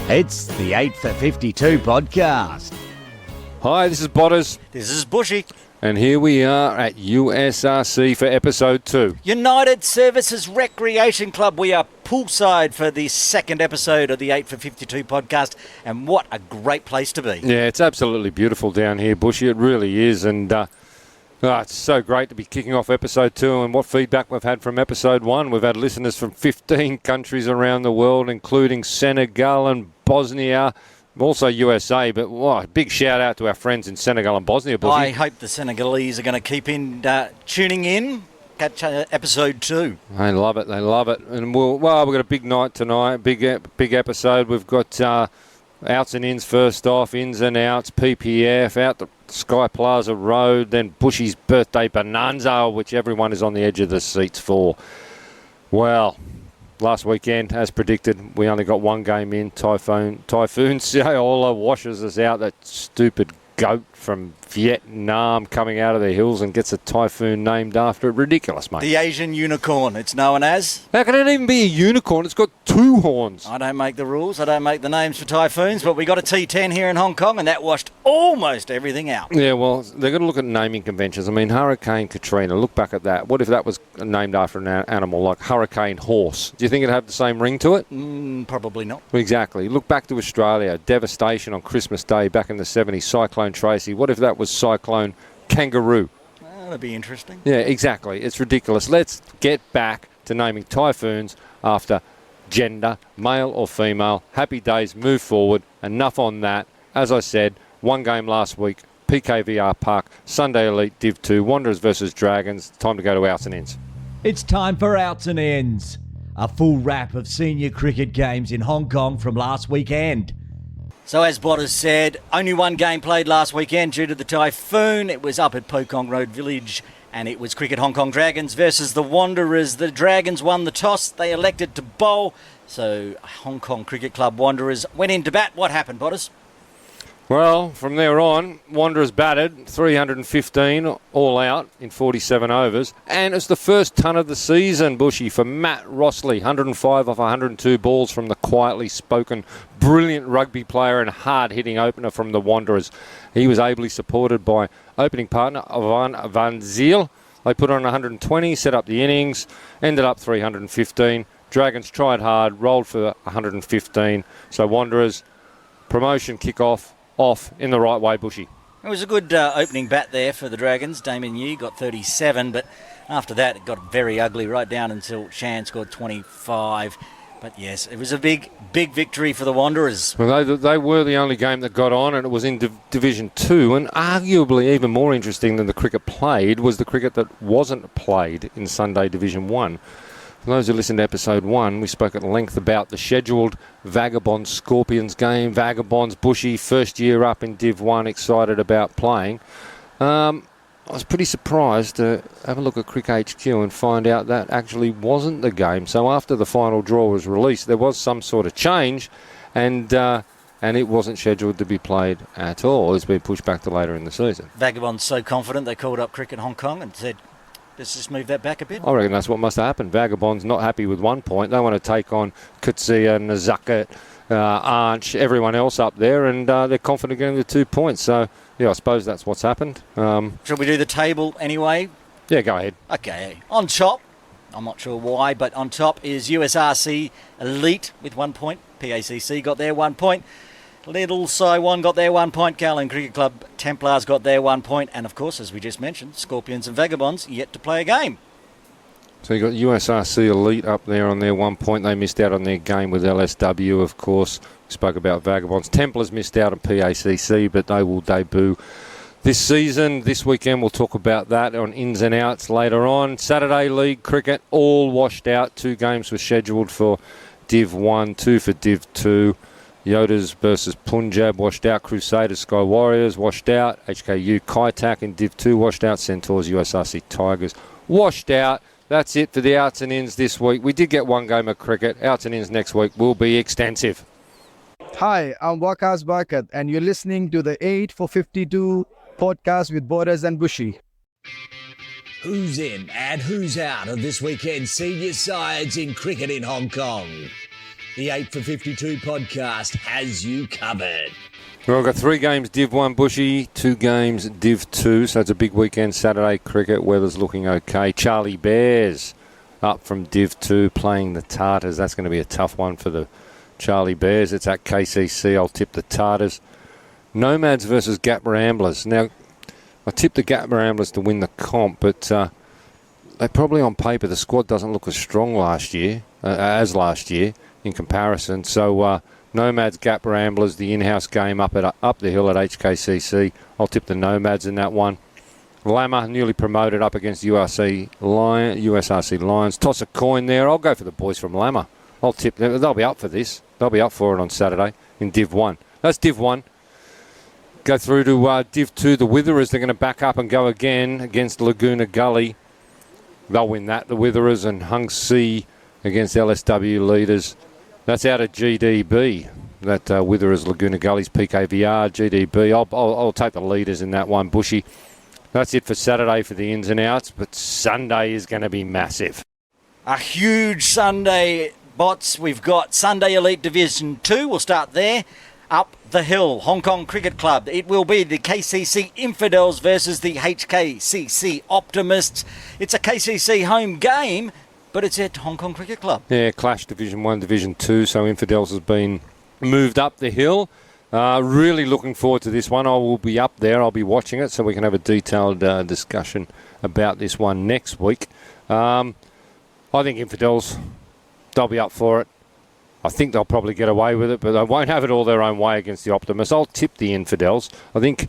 It's the 8 for 52 podcast. Hi, this is Botters. This is Bushy. And here we are at USRC for episode 2. United Services Recreation Club. We are poolside for the second episode of the 8 for 52 podcast. And what a great place to be. Yeah, it's absolutely beautiful down here, Bushy. It really is. And it's so great to be kicking off episode 2. And what feedback we've had from episode 1. We've had listeners from 15 countries around the world, including Senegal and Bosnia. Also USA, but a big shout out to our friends in Senegal and Bosnia. Bushy. I hope the Senegalese are going to keep tuning in. Catch episode 2. They love it. They love it. And we've got a big night tonight. Big episode. We've got outs and ins first off, ins and outs, PPF, out the Sky Plaza Road, then Bushy's birthday bonanza, which everyone is on the edge of the seats for. Well, last weekend, as predicted, we only got one game in. Typhoon Saola washes us out. That stupid goat from Vietnam coming out of the hills and gets a typhoon named after it. Ridiculous, mate. The Asian unicorn, it's known as. How can it even be a unicorn? It's got 2 horns. I don't make the rules. I don't make the names for typhoons, but we got a T10 here in Hong Kong, and that washed almost everything out. Yeah, well, they've got to look at naming conventions. I mean, Hurricane Katrina, look back at that. What if that was named after an animal like Hurricane Horse? Do you think it'd have the same ring to it? Probably not. Exactly. Look back to Australia. Devastation on Christmas Day back in the 70s. Cyclone Tracy. What if that was Cyclone Kangaroo? That'd be interesting. Yeah, exactly. It's ridiculous. Let's get back to naming typhoons after gender, male or female. Happy days, move forward. Enough on that. As I said, one game last week, PKVR Park, Sunday Elite Div 2, Wanderers versus Dragons. Time to go to outs and ins. It's time for Outs and Ins, a full wrap of senior cricket games in Hong Kong from last weekend. So as Botters said, only one game played last weekend due to the typhoon. It was up at Pokong Road Village, and it was Cricket Hong Kong Dragons versus the Wanderers. The Dragons won the toss. They elected to bowl. So Hong Kong Cricket Club Wanderers went into bat. What happened, Botters? Well, from there on, Wanderers batted 315 all out in 47 overs. And it's the first ton of the season, Bushy, for Matt Rossley. 105 off 102 balls from the quietly spoken, brilliant rugby player and hard-hitting opener from the Wanderers. He was ably supported by opening partner Ivan Van Ziel. They put on 120, set up the innings, ended up 315. Dragons tried hard, rolled for 115. So Wanderers, promotion kick-off. Off in the right way, Bushy. It was a good opening bat there for the Dragons. Damien Yee got 37, but after that it got very ugly right down until Chan scored 25. But yes, it was a big victory for the Wanderers. Well, they were the only game that got on, and it was in Division 2, and arguably even more interesting than the cricket played was the cricket that wasn't played in Sunday Division 1. For those who listened to episode 1, we spoke at length about the scheduled Vagabonds Scorpions game. Vagabonds, Bushy, first year up in Div 1, excited about playing. I was pretty surprised to have a look at Crick HQ and find out that actually wasn't the game. So after the final draw was released, there was some sort of change, and it wasn't scheduled to be played at all. It's been pushed back to later in the season. Vagabonds so confident they called up Cricket Hong Kong and said, let's just move that back a bit. I reckon that's what must have happened. Vagabonds not happy with 1 point. They want to take on Kutsia, Nazaket, Arch, everyone else up there, and they're confident getting the 2 points. So, yeah, I suppose that's what's happened. Shall we do the table anyway? Yeah, go ahead. Okay. On top, I'm not sure why, but on top is USRC Elite with 1 point. PACC got their 1 point. Little Saiwan got their 1 point. Kowloon Cricket Club Templars got their 1 point. And, of course, as we just mentioned, Scorpions and Vagabonds yet to play a game. So you got USRC Elite up there on their 1 point. They missed out on their game with LSW, of course. We spoke about Vagabonds. Templars missed out on PACC, but they will debut this season. This weekend we'll talk about that on ins and outs later on. Saturday League Cricket, all washed out. 2 games were scheduled for Div 1, 2 for Div 2. Yodas versus Punjab washed out. Crusaders, Sky Warriors washed out. HKU Kaitak in Div 2 washed out. Centaurs, USRC Tigers washed out. That's it for the outs and ins this week. We did get 1 game of cricket. Outs and ins next week will be extensive. Hi, I'm Waqas Barkat, and you're listening to the 8 for 52 podcast with Botters and Bushy. Who's in and who's out of this weekend's senior sides in cricket in Hong Kong? The 8 for 52 podcast has you covered. Well, I've got 3 games Div 1 Bushy, 2 games Div 2, so it's a big weekend. Saturday cricket, weather's looking okay. Charlie Bears up from Div 2 playing the Tartars. That's going to be a tough one for the Charlie Bears. It's at KCC. I'll tip the Tartars. Nomads versus Gap Ramblers. Now, I tipped the Gap Ramblers to win the comp, but they probably on paper, the squad doesn't look as strong as last year in comparison. So Nomads, Gap Ramblers, the in-house game up the hill at HKCC. I'll tip the Nomads in that one. Lama, newly promoted, up against USRC Lions. Toss a coin there. I'll go for the boys from Lama. I'll tip them. They'll be up for this. They'll be up for it on Saturday in Div 1. That's Div 1. Go through to Div 2. The Witherers, they're going to back up and go again against Laguna Gully. They'll win that. The Witherers and Hung C against LSW leaders. That's out of GDB. That Witherers, Laguna Gully's PKVR, GDB. I'll take the leaders in that one, Bushy. That's it for Saturday for the ins and outs, but Sunday is going to be massive. A huge Sunday, Bots. We've got Sunday Elite Division 2. We'll start there. Up the hill, Hong Kong Cricket Club. It will be the KCC Infidels versus the HKCC Optimists. It's a KCC home game, but it's at Hong Kong Cricket Club. Yeah, clash Division 1, Division 2, so Infidels has been moved up the hill. Really looking forward to this one. I will be up there. I'll be watching it so we can have a detailed discussion about this one next week. I think Infidels, they'll be up for it. I think they'll probably get away with it, but they won't have it all their own way against the Optimists. I'll tip the Infidels. I think,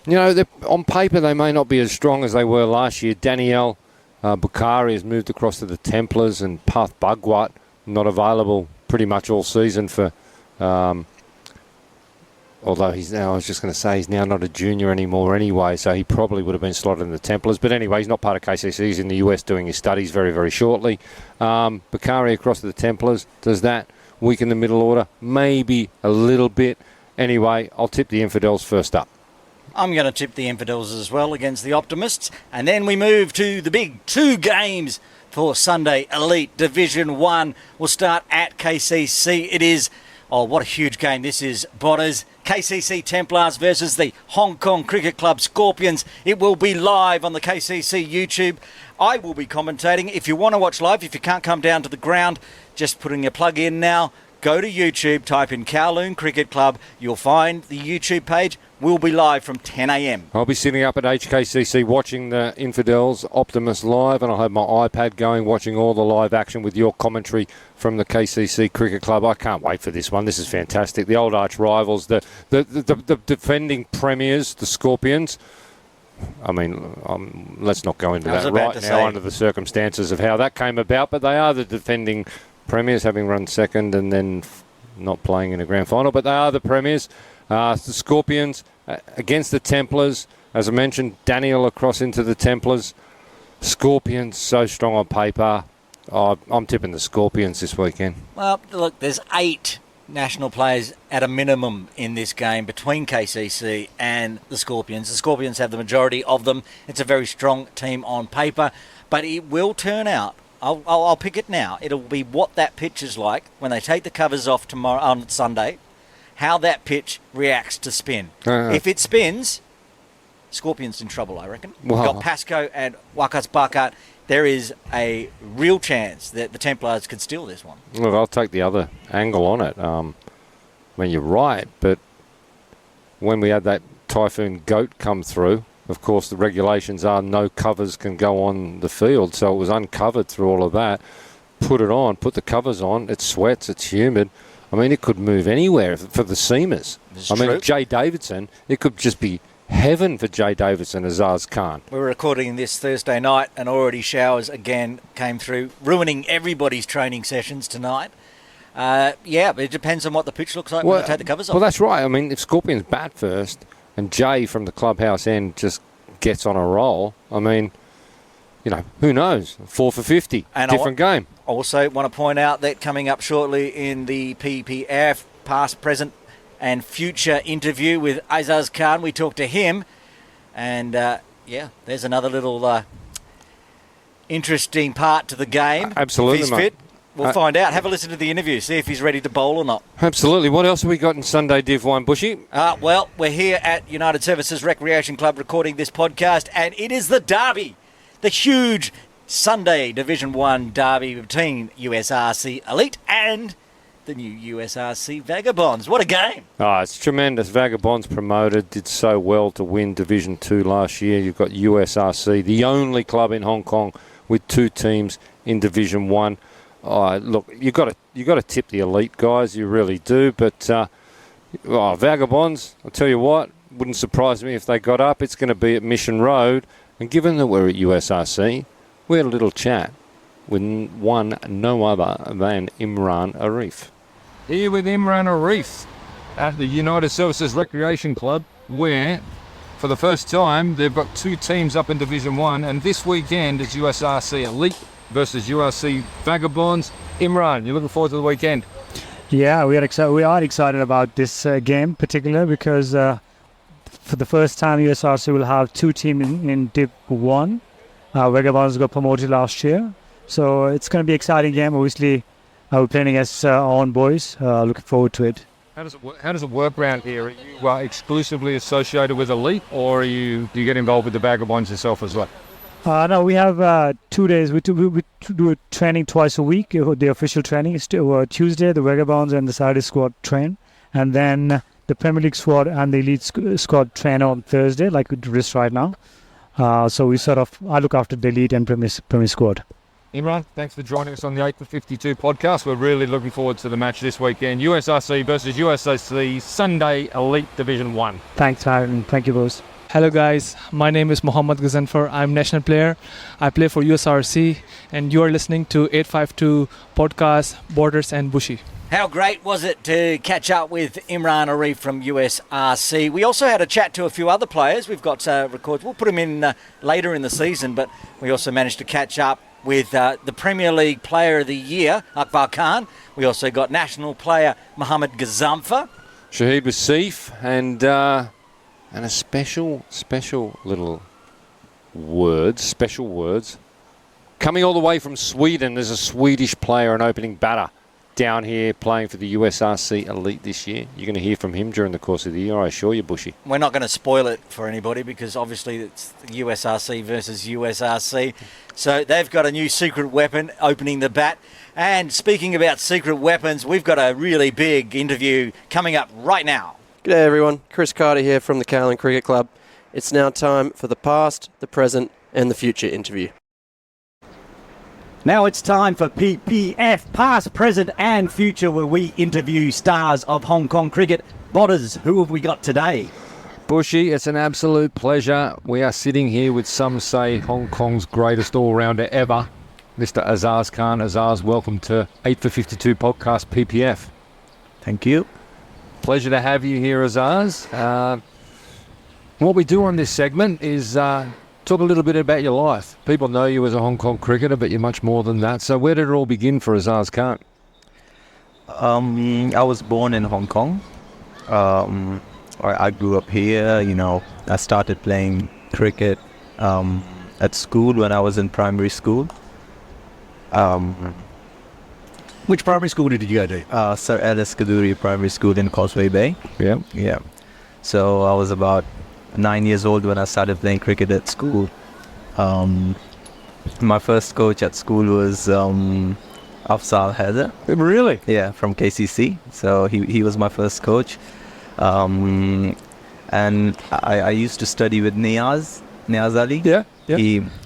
on paper they may not be as strong as they were last year. Danielle Bukhari has moved across to the Templars, and Path Bhagwat not available pretty much all season for... although he's now not a junior anymore anyway, so he probably would have been slotted in the Templars. But anyway, he's not part of KCC. He's in the US doing his studies very, very shortly. Bukhari across to the Templars. Does that weaken the middle order? Maybe a little bit. Anyway, I'll tip the Infidels first up. I'm going to tip the Infidels as well against the Optimists. And then we move to the big 2 games for Sunday Elite Division 1. We'll start at KCC. It is... oh, what a huge game this is, Botters. KCC Templars versus the Hong Kong Cricket Club Scorpions. It will be live on the KCC YouTube. I will be commentating. If you want to watch live, if you can't come down to the ground, just putting a plug in now. Go to YouTube, type in Kowloon Cricket Club. You'll find the YouTube page. We'll be live from 10 a.m. I'll be sitting up at HKCC watching the Infidels Optimus live, and I'll have my iPad going watching all the live action with your commentary from the KCC Cricket Club. I can't wait for this one. This is fantastic. The old arch rivals, the defending premiers, the Scorpions. I mean, let's not go into that right now under the circumstances of how that came about, but they are the defending premiers, having run second and then not playing in a grand final, but they are the premiers. The Scorpions against the Templars. As I mentioned, Daniel across into the Templars. Scorpions so strong on paper. I'm tipping the Scorpions this weekend. Well, look, there's 8 national players at a minimum in this game between KCC and the Scorpions. The Scorpions have the majority of them. It's a very strong team on paper, but it will turn out. I'll pick it now. It'll be what that pitch is like when they take the covers off tomorrow on Sunday. How that pitch reacts to spin. If it spins, Scorpions in trouble, I reckon. We've got Pascoe and Wakas Bakat. There is a real chance that the Templars could steal this one. Look, I'll take the other angle on it. You're right, but when we had that Typhoon goat come through, of course, the regulations are no covers can go on the field, so it was uncovered through all of that. Put it on, put the covers on, it sweats, it's humid. I mean, it could move anywhere for the seamers. Jay Davidson, it could just be heaven for Jay Davidson, Azaz Khan. We're recording this Thursday night, and already showers again came through, ruining everybody's training sessions tonight. But it depends on what the pitch looks like when they take the covers off. Well, that's right. I mean, if Scorpions bat first and Jay from the clubhouse end just gets on a roll, I mean, who knows? 4 for 50, and different game. Also want to point out that coming up shortly in the PPF past, present and future interview with Azaz Khan, we talked to him, and there's another little interesting part to the game. Absolutely, if he's fit. We'll find out. Have a listen to the interview. See if he's ready to bowl or not. Absolutely. What else have we got in Sunday Div 1, Bushy? Well, we're here at United Services Recreation Club recording this podcast, and it is the derby, the huge Sunday Division 1 derby between USRC Elite and the new USRC Vagabonds. What a game. It's tremendous. Vagabonds promoted, did so well to win Division 2 last year. You've got USRC, the only club in Hong Kong with 2 teams in Division 1. Look, you got to tip the Elite guys, you really do. But Vagabonds, I'll tell you what, wouldn't surprise me if they got up. It's going to be at Mission Road, and given that we're at USRC, we had a little chat with no other than Imran Arif. Here with Imran Arif at the United Services Recreation Club, where for the first time they've got 2 teams up in Division 1, and this weekend is USRC Elite versus URC Vagabonds. Imran, you're looking forward to the weekend? Yeah, we are excited about this game, particularly because for the first time USRC will have 2 teams in Div 1. Vagabonds got promoted last year, so it's going to be an exciting game. Obviously, we're playing against our own boys. Looking forward to it. How does it work around here? Are you exclusively associated with Elite, or do you get involved with the Vagabonds yourself as well? No, we have 2 days. We do a training twice a week. The official training is Tuesday, the Vagabonds and the Saturday squad train. And then the Premier League squad and the Elite squad train on Thursday, like we do this right now. So I look after the Elite and Premier squad. Imran, thanks for joining us on the 8 for 52 podcast. We're really looking forward to the match this weekend. USRC versus USRC, Sunday Elite Division 1. Thanks, Aaron. Thank you, both. Hello guys, my name is Mohammad Ghazanfar. I'm national player. I play for USRC, and you are listening to 852 podcast, Borders and Bushy. How great was it to catch up with Imran Arif from USRC? We also had a chat to a few other players. We've got records. We'll put them in later in the season, but we also managed to catch up with the Premier League Player of the Year, Akbar Khan. We also got national player Mohammad Ghazanfar. Shahid Wasif, and a special little special words. Coming all the way from Sweden, there's a Swedish player, an opening batter, down here playing for the USRC Elite this year. You're going to hear from him during the course of the year, I assure you, Bushy. We're not going to spoil it for anybody because obviously it's USRC versus USRC. So they've got a new secret weapon opening the bat. And speaking about secret weapons, we've got a really big interview coming up right now. G'day everyone, Chris Carter here from the Carlin Cricket Club. It's now time for the past, the present and the future interview. Now it's time for PPF, past, present and future, where we interview stars of Hong Kong cricket. Bodders, who have we got today? Bushy, it's an absolute pleasure. We are sitting here with some say Hong Kong's greatest all-rounder ever, Mr. Azaz Khan. Azaz, welcome to 8 for 52 podcast PPF. Thank you. Pleasure to have you here, Azaz. What we do on this segment is talk a little bit about your life. People know you as a Hong Kong cricketer, but you're much more than that. So where did it all begin for Azaz Khan? I was born in Hong Kong. I grew up here. I started playing cricket at school when I was in primary school. Which primary school did you go to? Sir Ellis Kaduri Primary School in Causeway Bay. Yeah. So I was about 9 years old when I started playing cricket at school. My first coach at school was Afzal Haider. Really? Yeah, from KCC. So he was my first coach. And I used to study with Niaz Ali. Yeah.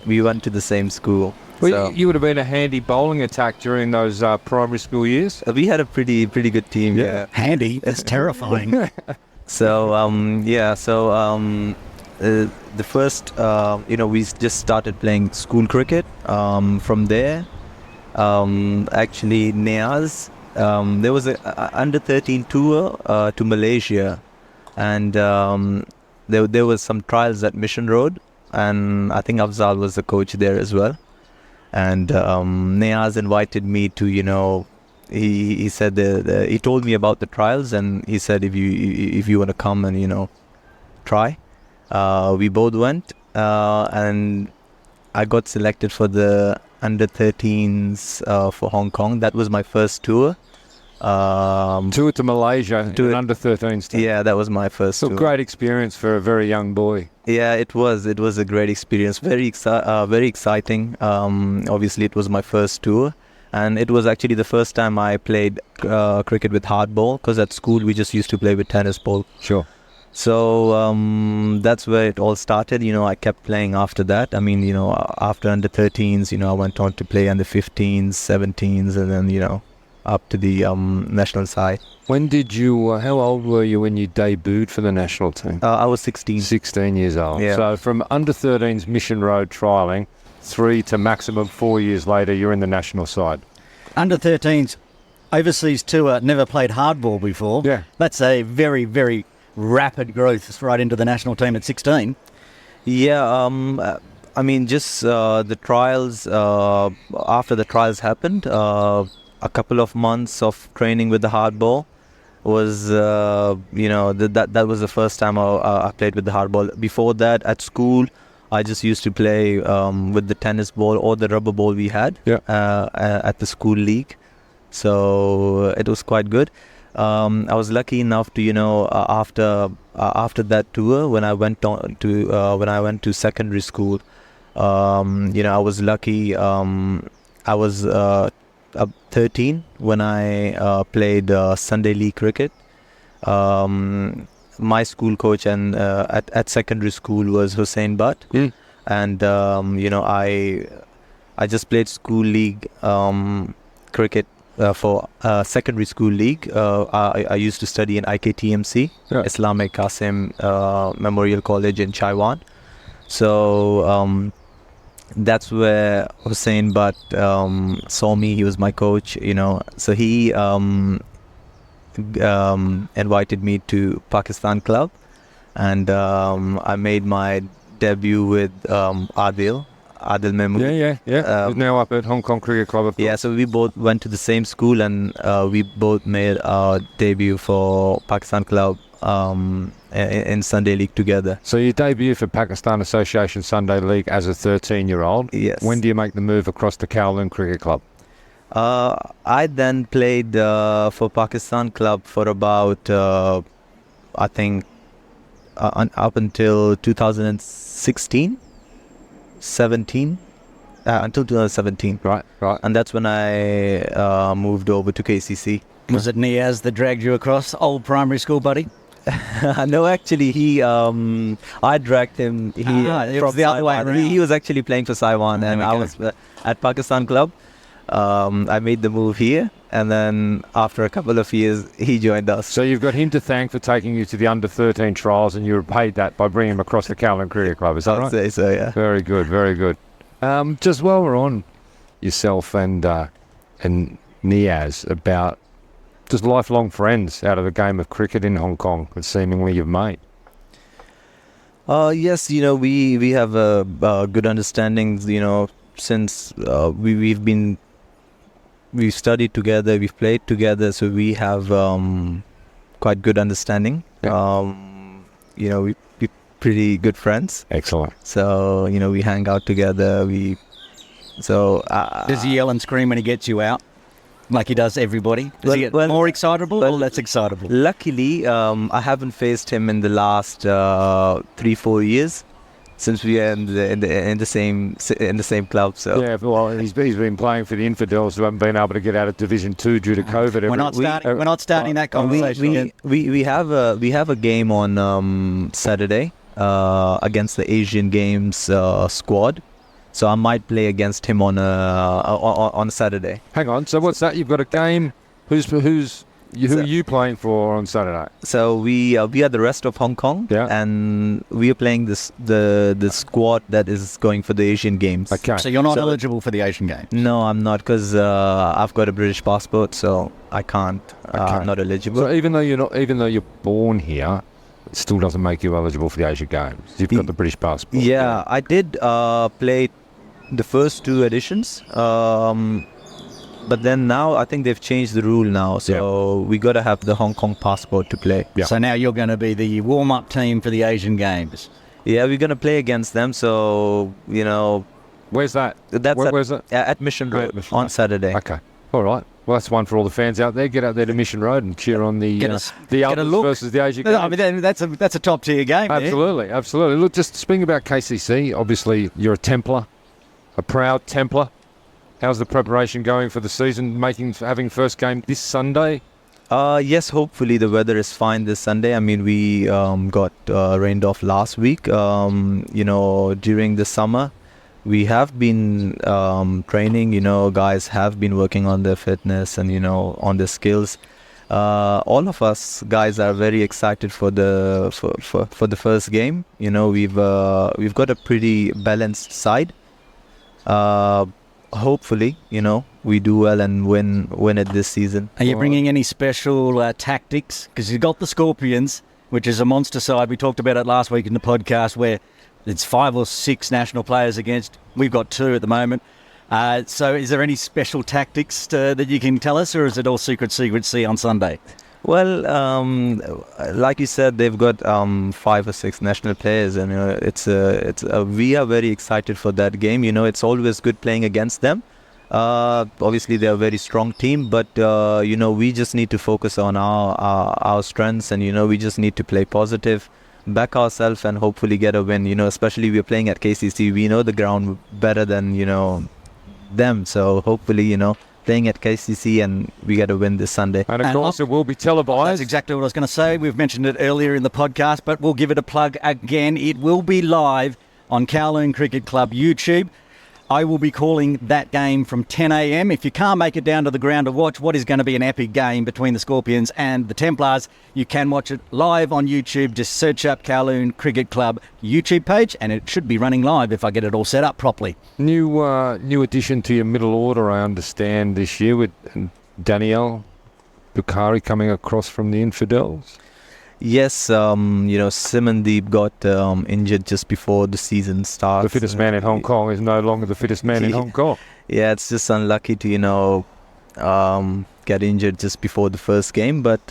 We went to the same school. Well, you would have been a handy bowling attack during those primary school years. We had a pretty good team. Yeah. Handy? That's terrifying. The first, we just started playing school cricket. From there, actually, Niaz, there was a under 13 tour to Malaysia, and there was some trials at Mission Road, and I think Afzal was the coach there as well. And Niaz invited me to, he said he told me about the trials, and he said if you want to come and try. We both went, and I got selected for the under 13s for Hong Kong. That was my first tour. Tour to Malaysia, an under 13s team. Yeah, that was my first So tour. great experience for a very young boy. Yeah, it was. It was a great experience. Very exciting. Obviously, it was my first tour, and it was actually the first time I played cricket with hardball. Because at school we just used to play with tennis ball. Sure. So that's where it all started. I kept playing after that. I mean, after under 13s, I went on to play under 15s, 17s, and then up to the national side. When did you, how old were you when you debuted for the national team? I was 16. 16 years old. Yeah. So from under 13s Mission Road trialling, 3 to maximum 4 years later, you're in the national side. Under 13s overseas tour, never played hardball before. Yeah. That's a very, very rapid growth right into the national team at 16. Yeah, I mean, just the trials, after the trials happened, a couple of months of training with the hardball was, that was the first time I played with the hardball. Before that, at school, I just used to play with the tennis ball or the rubber ball we had at the school league. So it was quite good. I was lucky enough to, after that tour, when I went to secondary school, I was lucky. I was 13 when I played Sunday League cricket. My school coach and at secondary school was Hussein Butt, and I just played school league cricket for secondary school league. I used to study in IKTMC, Islamic Qasim Memorial College in Chaiwan. So that's where Hussein Butt saw me. He was my coach, so he invited me to Pakistan club, and I made my debut with Adil Mehmood. Yeah. He's now up at Hong Kong Cricket Club. Of course. Yeah, so we both went to the same school, and we both made our debut for Pakistan club in Sunday League together. So you debut for Pakistan Association Sunday League as a 13-year-old. Yes. When do you make the move across to Kowloon Cricket Club? I then played for Pakistan club for about, I think, up until 2016, 17, until 2017. Right. And that's when I moved over to KCC. Was it Niaz that dragged you across, old primary school buddy? No, actually, I dragged him. It was the other way around. He was actually playing for Saiwan, and I was at Pakistan club. I made the move here, and then after a couple of years, he joined us. So you've got him to thank for taking you to the under-13 trials, and you repaid that by bringing him across the Kowloon Cricket Club. Is that right? I'd say so, yeah. Very good, very good. Just while we're on yourself and Niaz, about just lifelong friends out of the game of cricket in Hong Kong that seemingly you've made. Yes, we have a good understanding, since we've studied together, we've played together, so we have quite good understanding. Yeah. We're pretty good friends. Excellent. So, we hang out together. Does he yell and scream when he gets you out? Like he does everybody? Does he get more excitable or less excitable? Luckily, I haven't faced him in the last 3-4 years since we are in the same club. So yeah, well, he's been playing for the Infidels who haven't been able to get out of Division 2 due to COVID. We're not starting that conversation. We have a game on Saturday against the Asian Games squad. So I might play against him on a Saturday. Hang on. So what's that? You've got a game. Who are you playing for on Saturday? So we are the rest of Hong Kong, and we are playing the squad that is going for the Asian Games. Okay. So you're not eligible for the Asian Games? No, I'm not, because I've got a British passport, so I can't. I'm not eligible. So even though you're born here, it still doesn't make you eligible for the Asian Games. You've got the British passport. Yeah, I did play the first 2 editions, but then now I think they've changed the rule now, so we got to have the Hong Kong passport to play. Yeah. So now you're going to be the warm-up team for the Asian Games. Yeah, we're going to play against them, so Where's that? That's Where's that? at Mission Road Mission on Road. Saturday. Okay. All right. Well, that's one for all the fans out there. Get out there to Mission Road and cheer on the Albers look. versus the Asia I mean, that's a top tier game. there. Absolutely, absolutely. Look, just speaking about KCC, obviously you're a Templar, a proud Templar. How's the preparation going for the season? Having first game this Sunday? Yes, hopefully the weather is fine this Sunday. I mean, we got rained off last week. During the summer, we have been training. Guys have been working on their fitness and on their skills. All of us guys are very excited for the first game. We've got a pretty balanced side. Hopefully, we do well and win it this season. Are you bringing any special tactics? Because you've got the Scorpions, which is a monster side. We talked about it last week in the podcast where it's 5 or 6 national players against. We've got 2 at the moment. So is there any special tactics that you can tell us, or is it all secret see on Sunday? Well, like you said, they've got 5 or 6 national players, and we are very excited for that game. It's always good playing against them. Obviously, they're a very strong team, but we just need to focus on our strengths, and we just need to play positive, back ourselves, and hopefully get a win. Especially we're playing at KCC, we know the ground better than them. So hopefully, playing at KCC and we get a win this Sunday. And of course, it will be televised. That's exactly what I was going to say. We've mentioned it earlier in the podcast, but we'll give it a plug again. It will be live on Kowloon Cricket Club YouTube. I will be calling that game from 10 a.m. If you can't make it down to the ground to watch what is going to be an epic game between the Scorpions and the Templars, you can watch it live on YouTube. Just search up Kowloon Cricket Club YouTube page, and it should be running live if I get it all set up properly. New addition to your middle order, I understand, this year with Daniel Bukhari coming across from the Infidels. Yes, Simandeep got injured just before the season starts. The fittest man in Hong Kong is no longer the fittest man in Hong Kong. Yeah, it's just unlucky to, get injured just before the first game. But,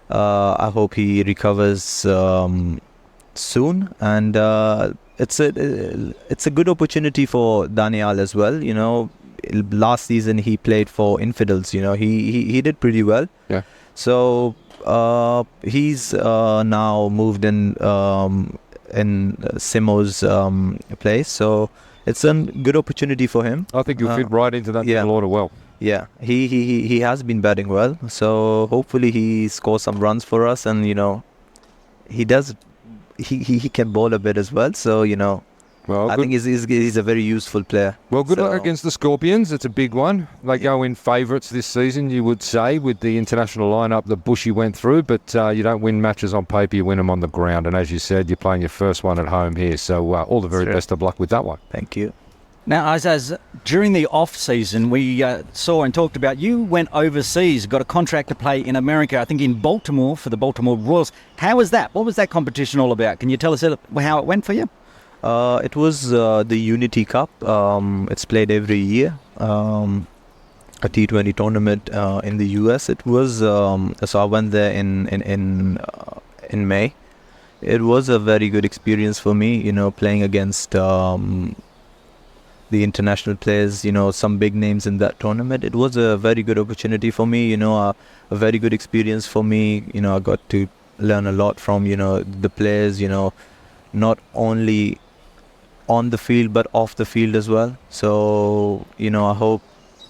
I hope he recovers soon. And it's a good opportunity for Daniel as well. Last season he played for Infidels. He did pretty well. Yeah. So he's now moved in Simo's place, so it's a good opportunity for him. I think he'll fit right into that middle order well. Yeah, he has been batting well, so hopefully he scores some runs for us, and he can bowl a bit as well. So I think he's a very useful player. Well, good luck against the Scorpions. It's a big one. They go in favourites this season, you would say, with the international lineup that Bushy went through. But you don't win matches on paper, you win them on the ground. And as you said, you're playing your first one at home here. So all the very best of luck with that one. Thank you. Now, as during the off-season, we saw and talked about you went overseas, got a contract to play in America, I think in Baltimore for the Baltimore Royals. How was that? What was that competition all about? Can you tell us how it went for you? It was the Unity Cup. It's played every year. A T20 tournament in the US. It was so I went there in May. It was a very good experience for me. Playing against the international players. Some big names in that tournament. It was a very good opportunity for me. A very good experience for me. I got to learn a lot from the players. Not only on the field but off the field as well. So I hope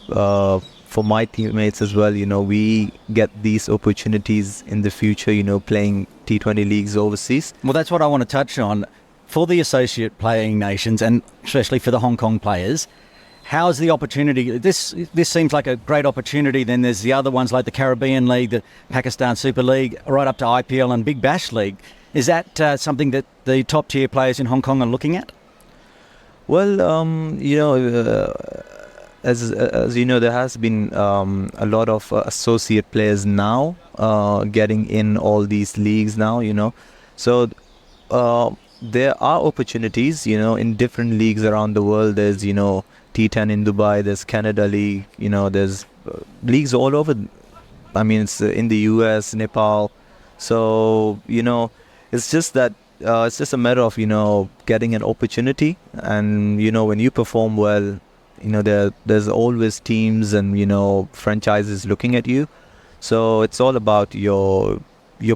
for my teammates as well, we get these opportunities in the future, playing T20 leagues overseas. Well, that's what I want to touch on. For the associate playing nations, and especially for the Hong Kong players, how's the opportunity? This seems like a great opportunity. Then there's the other ones like the Caribbean League, the Pakistan Super League, right up to IPL and Big Bash League. Is that something that the top tier players in Hong Kong are looking at? Well, as you know, there has been a lot of associate players now getting in all these leagues now. So there are opportunities, in different leagues around the world. There's, T10 in Dubai, there's Canada League, there's leagues all over. I mean, it's in the US, Nepal. So, it's just that it's just a matter of getting an opportunity, and when you perform well, there's always teams and franchises looking at you. So it's all about your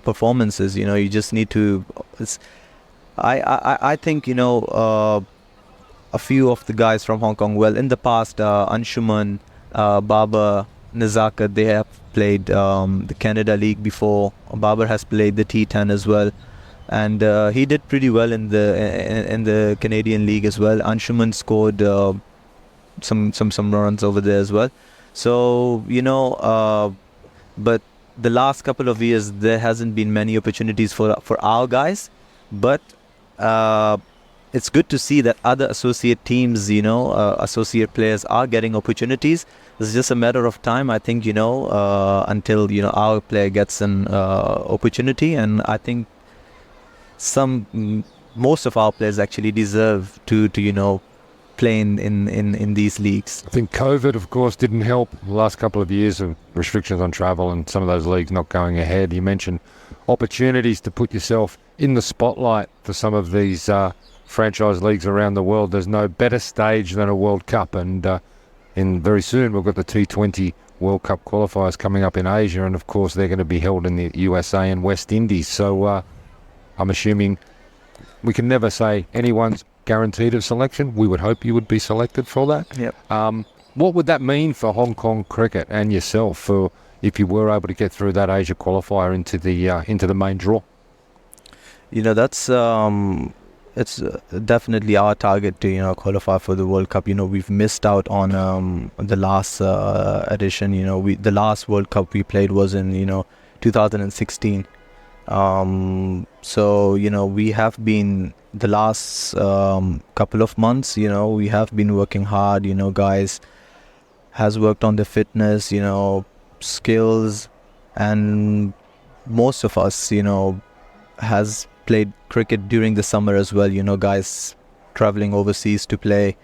performances. You just need to. I think a few of the guys from Hong Kong. Well, in the past, Anshuman, Babar, Nazakat, they have played the Canada League before. Babar has played the T10 as well, and he did pretty well in the Canadian League as well. Anshuman scored some runs over there as well. So but the last couple of years there hasn't been many opportunities for our guys, but it's good to see that other associate teams, associate players are getting opportunities. It's just a matter of time, I think, until our player gets an opportunity, and I think most of our players actually deserve to play in these leagues. I think COVID, of course, didn't help the last couple of years of restrictions on travel and some of those leagues not going ahead. You mentioned opportunities to put yourself in the spotlight for some of these franchise leagues around the world. There's no better stage than a World Cup, and very soon we've got the T20 World Cup qualifiers coming up in Asia, and of course they're going to be held in the USA and West Indies. So I'm assuming we can never say anyone's guaranteed of selection. We would hope you would be selected for that. Yep. What would that mean for Hong Kong cricket and yourself for if you were able to get through that Asia qualifier into the main draw? That's it's definitely our target to qualify for the World Cup. We've missed out on the last edition. The last World Cup we played was in 2016. So we have been the last couple of months. We have been working hard. Guys has worked on the fitness, skills, and most of us, has played cricket during the summer as well. Guys traveling overseas to play.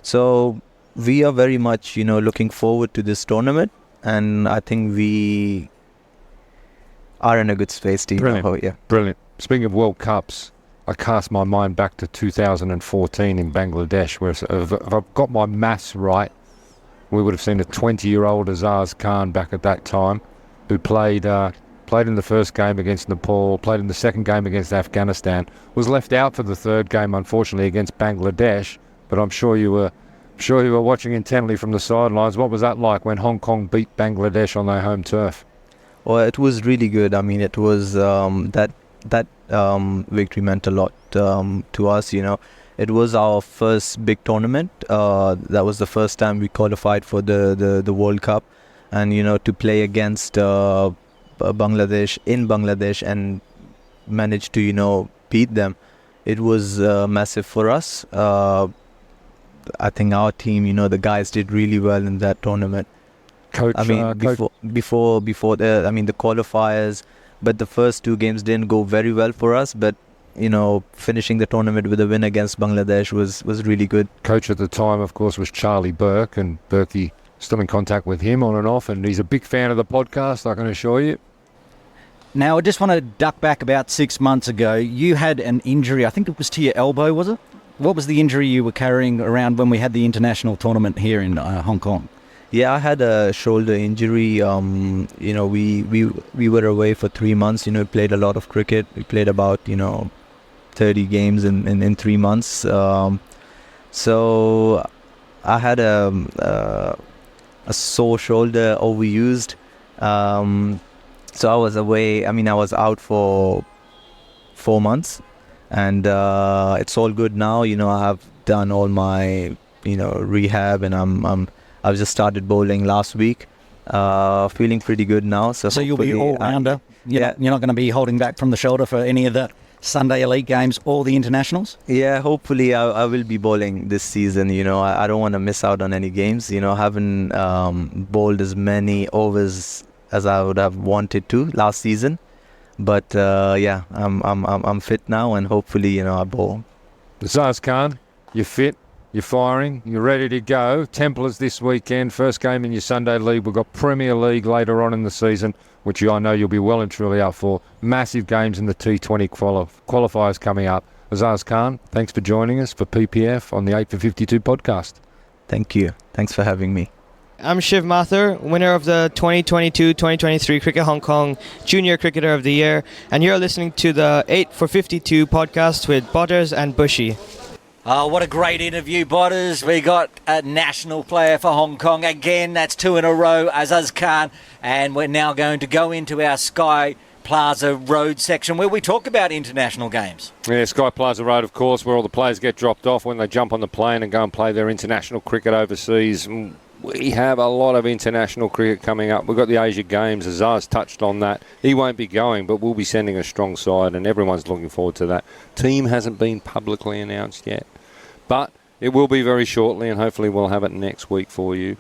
So we are very much, looking forward to this tournament, and I think we are in a good space to Brilliant. Speaking of World Cups, I cast my mind back to 2014 in Bangladesh, where if I've got my maths right, we would have seen a 20-year-old Azaz Khan back at that time, who played in the first game against Nepal, played in the second game against Afghanistan, was left out for the third game, unfortunately, against Bangladesh. But I'm sure you were watching intently from the sidelines. What was that like when Hong Kong beat Bangladesh on their home turf? Well, it was really good. I mean, it was that victory meant a lot to us. It was our first big tournament. That was the first time we qualified for the World Cup, and to play against Bangladesh in Bangladesh and manage to beat them, it was massive for us. I think our team, the guys did really well in that tournament. Coach, I mean, before the qualifiers, but the first two games didn't go very well for us. But finishing the tournament with a win against Bangladesh was really good. Coach at the time, of course, was Charlie Burke, and Berkey still in contact with him on and off, and he's a big fan of the podcast, I can assure you. Now, I just want to duck back about 6 months ago. You had an injury, I think it was to your elbow, was it? What was the injury you were carrying around when we had the international tournament here in Hong Kong? Yeah, I had a shoulder injury. We were away for 3 months. Played a lot of cricket. We played about 30 games in 3 months. So I had a sore shoulder, overused. So I was away. I mean, I was out for 4 months, and it's all good now. I have done all my rehab, and I've just started bowling last week. Feeling pretty good now. So you'll be all rounder. You're not going to be holding back from the shoulder for any of the Sunday Elite games or the internationals? Yeah, hopefully I will be bowling this season. I don't want to miss out on any games. I haven't bowled as many overs as I would have wanted to last season. But I'm fit now, and hopefully I bowl. Azaz Khan, you're fit. You're firing. You're ready to go. Templars this weekend. First game in your Sunday league. We've got Premier League later on in the season, which I know you'll be well and truly up for. Massive games in the T20 qualifiers coming up. Azaz Khan, thanks for joining us for PPF on the 8 for 52 podcast. Thank you. Thanks for having me. I'm Shiv Mathur, winner of the 2022-2023 Cricket Hong Kong Junior Cricketer of the Year, and you're listening to the 8 for 52 podcast with Butters and Bushy. Oh, what a great interview, Butters. We got a national player for Hong Kong. Again, that's 2 in a row, Azaz Khan, and we're now going to go into our Sky Plaza Road section where we talk about international games. Yeah, Sky Plaza Road, of course, where all the players get dropped off when they jump on the plane and go and play their international cricket overseas. We have a lot of international cricket coming up. We've got the Asia Games. Azaz touched on that. He won't be going, but we'll be sending a strong side, and everyone's looking forward to that. Team hasn't been publicly announced yet, but it will be very shortly, and hopefully we'll have it next week for you.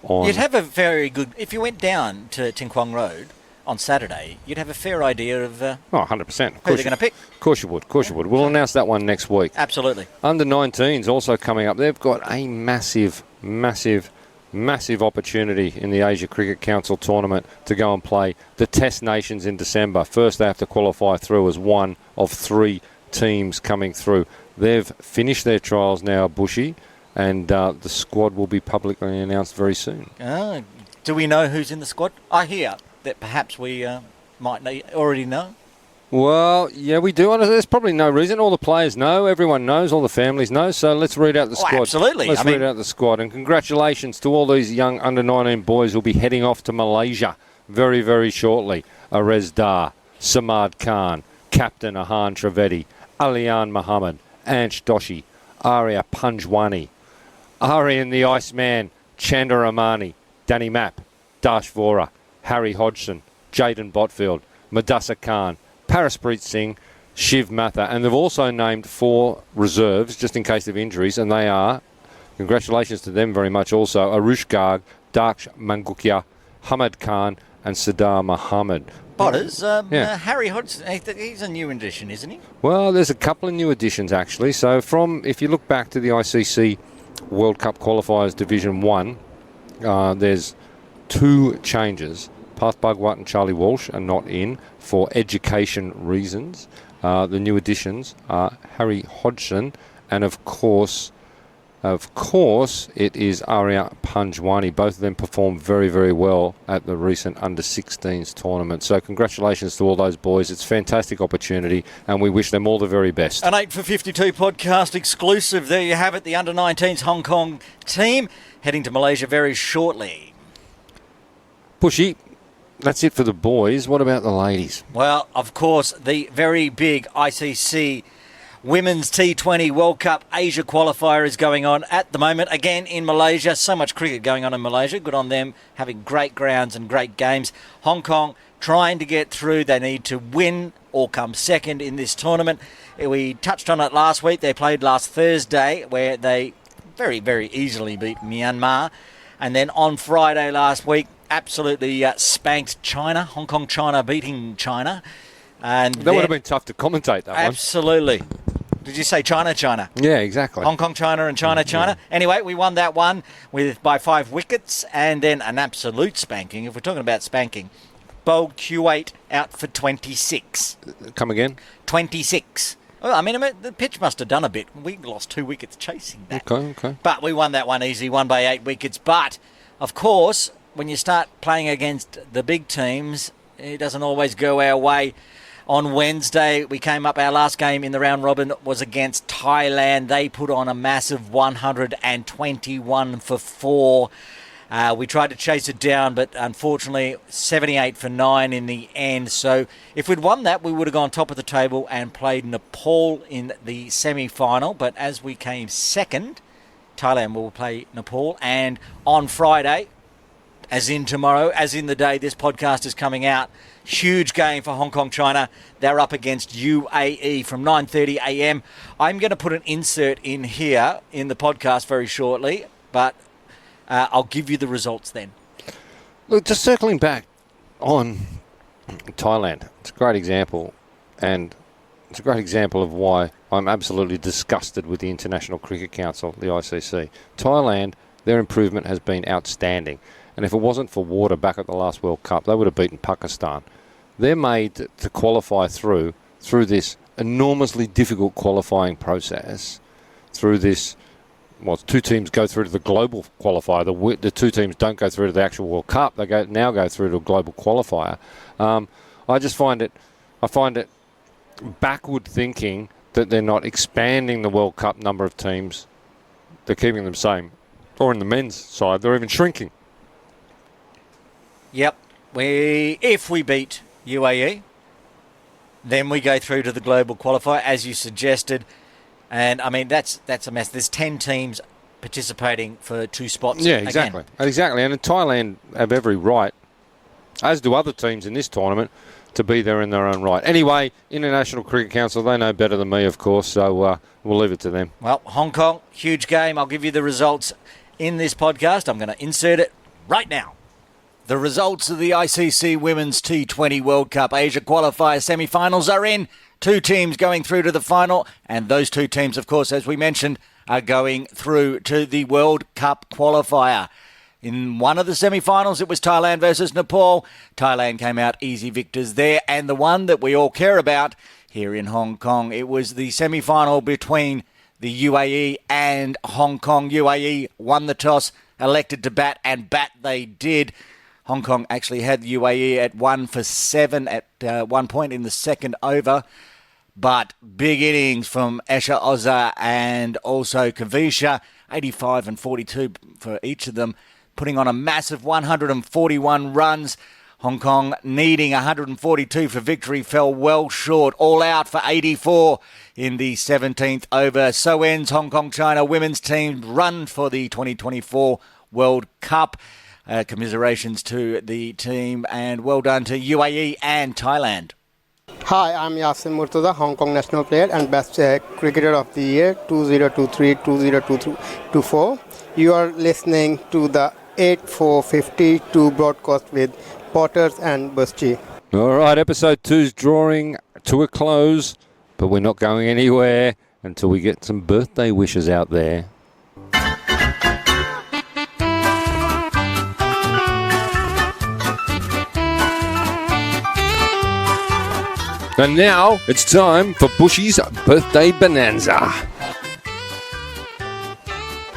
You'd have a very good... If you went down to Tin Kwong Road on Saturday, you'd have a fair idea of 100%. who they're going to pick. Of course you would. Of course you would. We'll announce that one next week. Absolutely. Under 19s also coming up. They've got a massive opportunity in the Asia Cricket Council tournament to go and play the Test Nations in December. First, they have to qualify through as one of 3 teams coming through. They've finished their trials now, Bushy, and the squad will be publicly announced very soon. Do we know who's in the squad? I hear that perhaps we might already know. Well, yeah, we do. There's probably no reason. All the players know. Everyone knows. All the families know. So let's read out the squad. Absolutely. Let's read out the squad. And congratulations to all these young under-19 boys who'll be heading off to Malaysia very, very shortly. Arez Dar, Samad Khan, Captain Ahan Trivedi, Aliyan Muhammad, Ansh Doshi, Arya Panjwani, Aryan the Iceman, Chanda Ramani, Danny Mapp, Dash Vora, Harry Hodgson, Jaden Botfield, Madassa Khan, Paraspreet Singh, Shiv Matha, and they've also named 4 reserves just in case of injuries, and they are, congratulations to them very much also, Arush Garg, Daksh Mangukia, Hamad Khan, and Sadar Muhammad. Butters, Harry Hodgson, he's a new addition, isn't he? Well, there's a couple of new additions actually. So if you look back to the ICC World Cup Qualifiers Division 1, there's 2 changes. Path Bhagwat and Charlie Walsh are not in for education reasons. The new additions are Harry Hodgson, and of course, it is Arya Panjwani. Both of them performed very, very well at the recent Under-16s tournament. So congratulations to all those boys. It's a fantastic opportunity, and we wish them all the very best. An 8 for 52 podcast exclusive. There you have it, the Under-19s Hong Kong team heading to Malaysia very shortly. Bushy, that's it for the boys. What about the ladies? Well, of course, the very big ICC Women's T20 World Cup Asia qualifier is going on at the moment, again in Malaysia. So much cricket going on in Malaysia. Good on them, having great grounds and great games. Hong Kong trying to get through. They need to win or come second in this tournament. We touched on it last week. They played last Thursday where they very, very easily beat Myanmar. And then on Friday last week, absolutely spanked China. Hong Kong, China beating China. And that would have been tough to commentate, that one. Absolutely. Did you say China? Yeah, exactly. Hong Kong, China and China. Yeah. Anyway, we won that one by 5 wickets, and then an absolute spanking. If we're talking about spanking, bowled Kuwait out for 26. Come again? 26. Well, I mean, the pitch must have done a bit. We lost 2 wickets chasing that. Okay. But we won that one easy, won by 8 wickets. But, of course, when you start playing against the big teams, it doesn't always go our way. On Wednesday, we came up, our last game in the round robin was against Thailand. They put on a massive 121 for 4. We tried to chase it down, but unfortunately 78 for 9 in the end. So if we'd won that, we would have gone top of the table and played Nepal in the semi-final. But as we came second, Thailand will play Nepal. And on Friday, as in tomorrow, as in the day this podcast is coming out, huge game for Hong Kong, China. They're up against UAE from 9:30 a.m. I'm going to put an insert in here in the podcast very shortly, but I'll give you the results then. Look, just circling back on Thailand, it's a great example, and It's a great example of why I'm absolutely disgusted with the International Cricket Council, the ICC. Thailand, their improvement has been outstanding. And if it wasn't for water back at the last World Cup, they would have beaten Pakistan. They're made to qualify through this enormously difficult qualifying process, through this, well, two teams go through to the global qualifier. The two teams don't go through to the actual World Cup. They now go through to a global qualifier. I find it backward thinking that they're not expanding the World Cup number of teams. They're keeping them the same. Or in the men's side, they're even shrinking. Yep. If we beat UAE, then we go through to the global qualifier, as you suggested. And, I mean, that's a mess. There's 10 teams participating for 2 spots. Yeah, exactly. Again. Exactly. And Thailand have every right, as do other teams in this tournament, to be there in their own right. Anyway, International Cricket Council, they know better than me, of course, so we'll leave it to them. Well, Hong Kong, huge game. I'll give you the results in this podcast. I'm going to insert it right now. The results of the ICC Women's T20 World Cup Asia qualifier semi-finals are in. 2 teams going through to the final, and those 2 teams, of course, as we mentioned, are going through to the World Cup qualifier. In one of the semi-finals, it was Thailand versus Nepal. Thailand came out easy victors there, and the one that we all care about here in Hong Kong, it was the semi-final between the UAE and Hong Kong. UAE won the toss, elected to bat, and bat they did. Hong Kong actually had the UAE at 1 for 7 at one point in the second over. But big innings from Esha Oza and also Kavisha, 85 and 42 for each of them, putting on a massive 141 runs. Hong Kong needing 142 for victory, fell well short, all out for 84 in the 17th over. So ends Hong Kong-China women's team run for the 2024 World Cup. Commiserations to the team and well done to UAE and Thailand. Hi, I'm Yasin Murtaza, Hong Kong national player and best cricketer of the year 2023-2024. You are listening to the 8-4-52 broadcast with Potters and Buschi. All right, episode 2's drawing to a close, but we're not going anywhere until we get some birthday wishes out there. And now it's time for Bushy's Birthday Bonanza.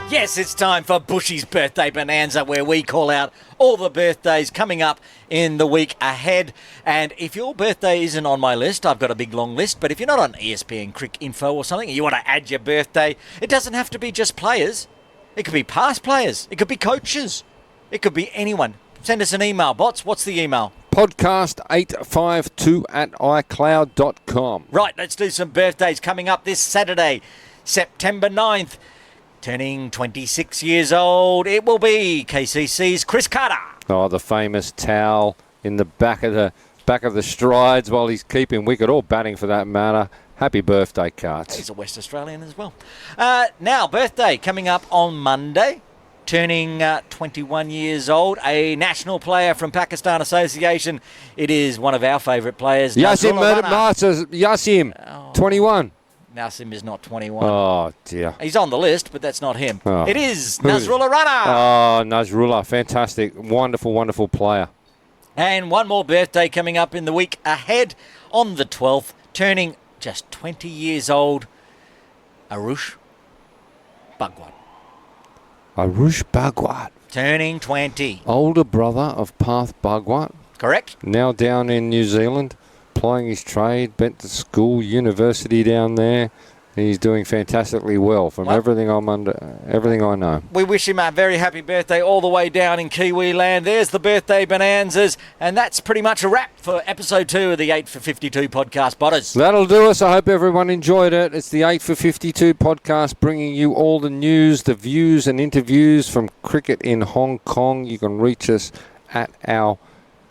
Yes, it's time for Bushy's Birthday Bonanza, where we call out all the birthdays coming up in the week ahead. And if your birthday isn't on my list, I've got a big long list, but if you're not on ESPN Crick Info or something and you want to add your birthday, it doesn't have to be just players. It could be past players. It could be coaches. It could be anyone. Send us an email, bots. What's the email? Podcast852@icloud.com. Right, let's do some birthdays coming up this Saturday, September 9th. Turning 26 years old, it will be KCC's Chris Carter. Oh, the famous towel in the back of the strides while he's keeping wicket or batting for that matter. Happy birthday, Carts. He's a West Australian as well. Now, birthday coming up on Monday. Turning 21 years old, a national player from Pakistan Association. It is one of our favourite players, Yasim Nazrullah. Yasim, 21. Nasim is not 21. Oh, dear. He's on the list, but that's not him. Oh. It is Nazrullah Rana. Oh, Nazrullah, fantastic. Wonderful, wonderful player. And one more birthday coming up in the week ahead on the 12th, turning just 20 years old, Arush Bhagwan. Arush Bhagwan. Turning 20. Older brother of Parth Bhagwan. Correct. Now down in New Zealand, plying his trade, went to school, university down there. He's doing fantastically well from everything I know. We wish him a very happy birthday all the way down in Kiwi land. There's the birthday bonanzas, and that's pretty much a wrap for episode 2 of the 8 for 52 podcast, Botters. That'll do us. I hope everyone enjoyed it. It's the 8 for 52 podcast, bringing you all the news, the views and interviews from cricket in Hong Kong. You can reach us at our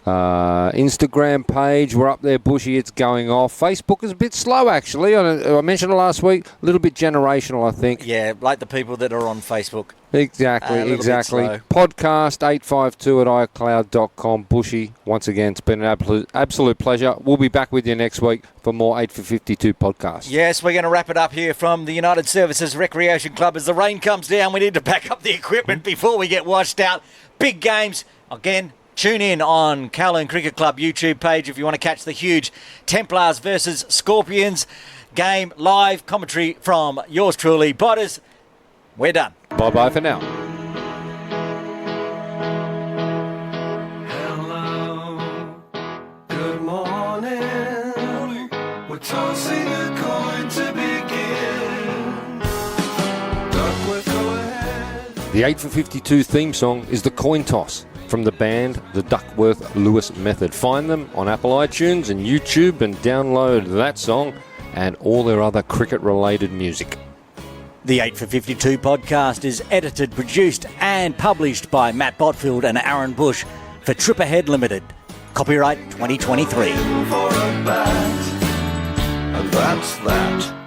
Instagram page, we're up there, Bushy, it's going off. Facebook is a bit slow, actually. I mentioned it last week, a little bit generational, I think. Yeah, like the people that are on Facebook. Exactly. Podcast 852 at iCloud.com. Bushy, once again, it's been an absolute pleasure. We'll be back with you next week for more 8 for 52 podcasts. Yes, we're going to wrap it up here from the United Services Recreation Club. As the rain comes down, we need to back up the equipment before we get washed out. Big games. Again, tune in on Kowloon Cricket Club YouTube page if you want to catch the huge Templars versus Scorpions game live. Commentary from yours truly, Botters. We're done. Bye-bye for now. Hello, good morning. We're tossing a coin to begin. Duckworth, go ahead. The 8 for 52 theme song is The Coin Toss from the band The Duckworth Lewis Method. Find them on Apple iTunes and YouTube and download that song and all their other cricket-related music. The 8 for 52 podcast is edited, produced and published by Matt Botfield and Aaron Bush for Trip Ahead Limited. Copyright 2023. For a bat, and that's that.